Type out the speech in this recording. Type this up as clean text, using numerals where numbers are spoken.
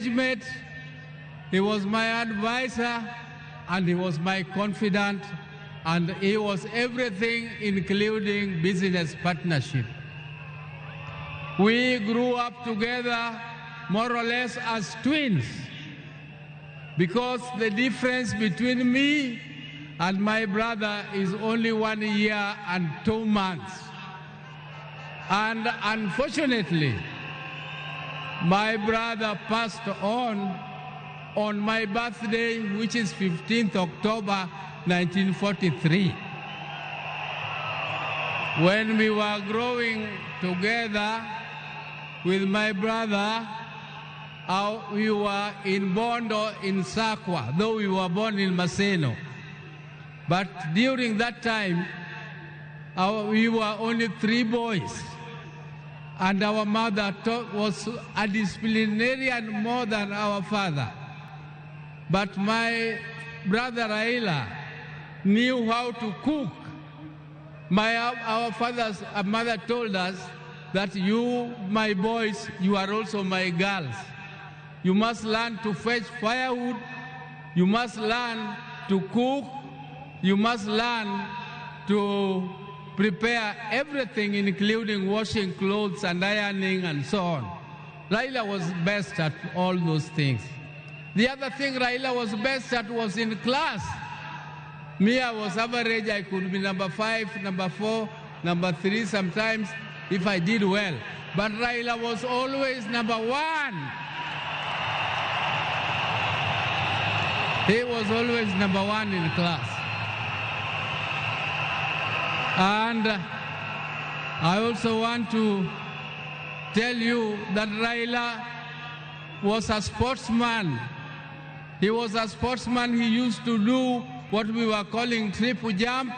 He was my advisor, and he was my confidant, and he was everything, including business partnership. We grew up together more or less as twins, because the difference between me and my brother is only 1 year and 2 months. And unfortunately, my brother passed on my birthday, which is 15th October 1943. When we were growing together with my brother, we were in Bondo in Sakwa, though we were born in Maseno. But during that time, we were only 3 boys. And our mother was a disciplinarian more than our father. But my brother Raila knew how to cook. Our father's mother told us that you, my boys, you are also my girls. You must learn to fetch firewood. You must learn to cook. You must learn to prepare everything, including washing clothes and ironing and so on. Raila was best at all those things. The other thing Raila was best at was in class. Me, I was average. I could be number 5, number 4, number 3 sometimes if I did well. But Raila was always number 1. He was always number 1 in class. And I also want to tell you that Raila was a sportsman. He was a sportsman. He used to do what we were calling triple jump.